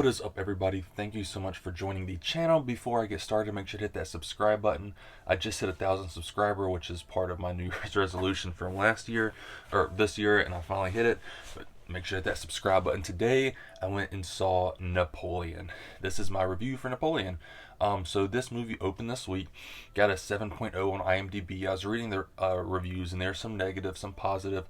is up, everybody? Thank you so much for joining the channel. Before I get started, make sure to hit that subscribe button. I just hit 1,000 subscriber, which is part of my New Year's resolution from last year, or this year, and I finally hit it. But make sure to hit that subscribe button. Today, I went and saw Napoleon. This is my review for Napoleon. So this movie opened this week, got a 7.0 on IMDb. I was reading the reviews, and there's some negative, some positive.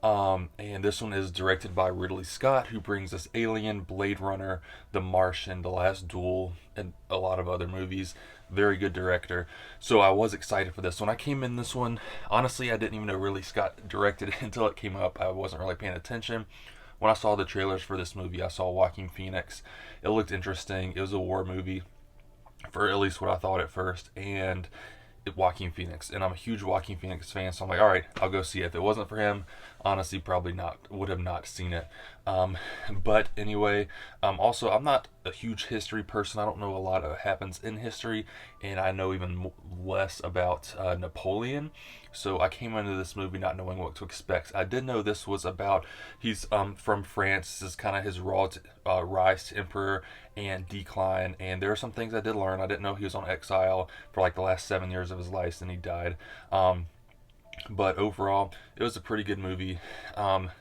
And this one is directed by Ridley Scott, who brings us Alien, Blade Runner, The Martian, The Last Duel, and a lot of other movies. Very good director. So I was excited for this. When I came in this one, honestly, I didn't even know Ridley Scott directed it until it came up. I wasn't really paying attention. When I saw the trailers for this movie, I saw Joaquin Pheonix. It looked interesting. It was a war movie, for at least what I thought at first, and Joaquin Pheonix, and I'm a huge Joaquin Phoenix fan, so I'm like, all right, I'll go see it. If it wasn't for him, honestly, probably not would have not seen it. But anyway, also I'm not a huge history person. I don't know a lot of what happens in history, and I know even less about Napoleon. So I came into this movie not knowing what to expect. I did know this was about he's from France. This is kind of his rise to emperor and decline. And there are some things I did learn. I didn't know he was on exile for like the last 7 years of his life, and he died. But overall, it was a pretty good movie.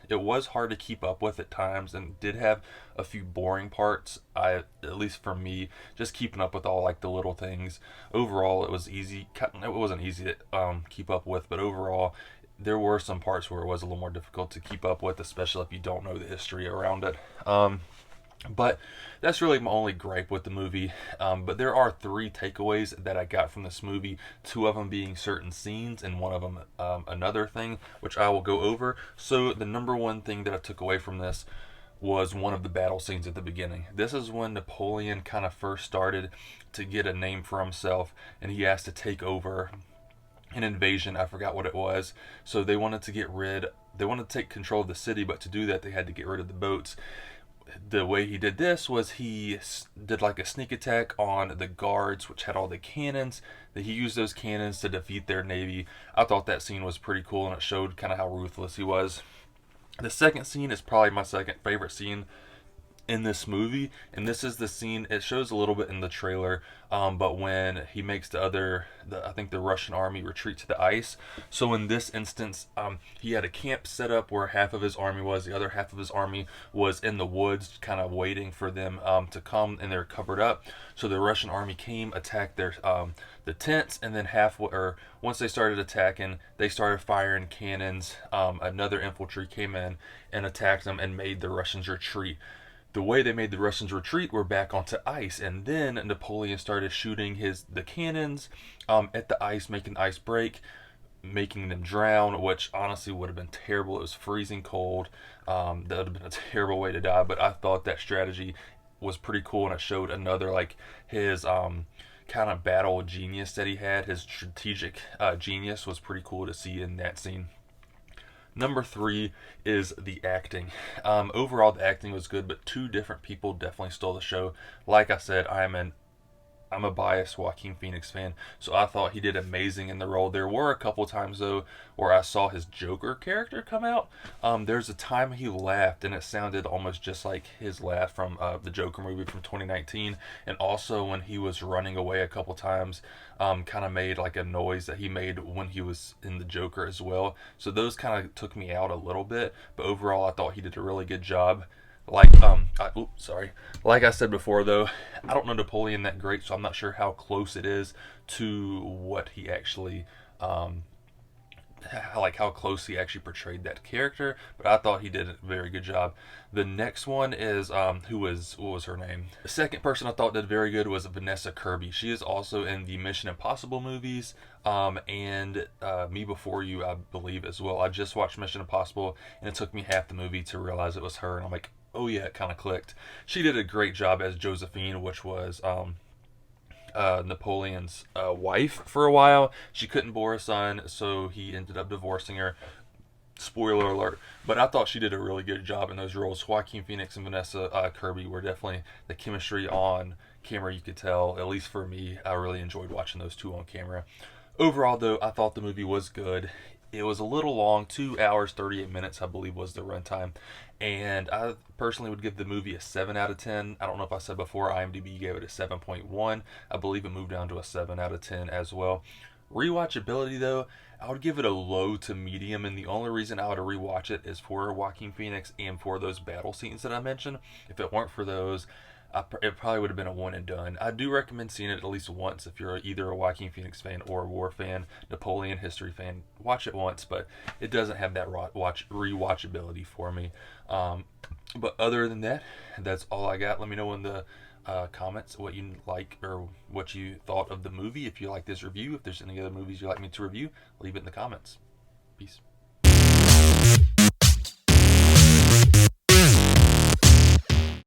It was hard to keep up with at times, and did have a few boring parts. At least for me, just keeping up with all like the little things. Overall, it was easy. It wasn't easy to keep up with, but overall, there were some parts where it was a little more difficult to keep up with, especially if you don't know the history around it. But that's really my only gripe with the movie. But there are 3 takeaways that I got from this movie. 2 of them being certain scenes, and one of them another thing, which I will go over. So the number one thing that I took away from this was one of the battle scenes at the beginning. This is when Napoleon kind of first started to get a name for himself, and he has to take over an invasion. I forgot what it was. So they wanted to take control of the city, but to do that, they had to get rid of the boats. The way he did this was he did like a sneak attack on the guards, which had all the cannons. That he used those cannons to defeat their navy. I thought that scene was pretty cool, and it showed kind of how ruthless he was. The second scene is probably my second favorite scene in this movie, and this is the scene. It shows a little bit in the trailer, but when he makes I think the Russian army retreat to the ice. So in this instance, he had a camp set up where half of his army was, the other half of his army was in the woods, kind of waiting for them to come, and they're covered up. So the Russian army came, attacked their the tents, and then once they started attacking, they started firing cannons. Another infantry came in and attacked them and made the Russians retreat. The way they made the Russians retreat were back onto ice, and then Napoleon started shooting the cannons at the ice, making the ice break, making them drown, which honestly would have been terrible. It was freezing cold. That would have been a terrible way to die, but I thought that strategy was pretty cool, and it showed another like his kind of battle genius that he had. His strategic genius was pretty cool to see in that scene. Number 3 is the acting. Overall, the acting was good, but 2 different people definitely stole the show. Like I said, I'm a biased Joaquin Phoenix fan, so I thought he did amazing in the role. There were a couple times though where I saw his Joker character come out. There's a time he laughed, and it sounded almost just like his laugh from the Joker movie from 2019. And also when he was running away a couple times, kind of made like a noise that he made when he was in the Joker as well. So those kind of took me out a little bit, but overall I thought he did a really good job. Like I said before, though, I don't know Napoleon that great, so I'm not sure how close it is to what he actually, how close he actually portrayed that character. But I thought he did a very good job. The next one is what was her name? The second person I thought did very good was Vanessa Kirby. She is also in the Mission Impossible movies, and Me Before You, I believe, as well. I just watched Mission Impossible, and it took me half the movie to realize it was her, and I'm like, oh yeah, it kind of clicked. She did a great job as Josephine, which was Napoleon's wife for a while. She couldn't bore a son, so he ended up divorcing her. Spoiler alert. But I thought she did a really good job in those roles. Joaquin Phoenix and Vanessa Kirby were definitely the chemistry on camera. You could tell, at least for me, I really enjoyed watching those 2 on camera. Overall, though, I thought the movie was good. It was a little long, 2 hours 38 minutes, I believe, was the runtime, and I personally would give the movie a 7 out of 10. I don't know if I said before, IMDb gave it a 7.1. I believe it moved down to a 7 out of 10 as well. Rewatchability though, I would give it a low to medium, and the only reason I would rewatch it is for Joaquin Phoenix and for those battle scenes that I mentioned. If it weren't for those, it probably would have been a one and done. I do recommend seeing it at least once if you're either a Joaquin Phoenix fan or a war fan, Napoleon history fan. Watch it once, but it doesn't have that rewatchability for me. But other than that, that's all I got. Let me know in the comments what you like or what you thought of the movie. If you like this review, if there's any other movies you'd like me to review, leave it in the comments. Peace.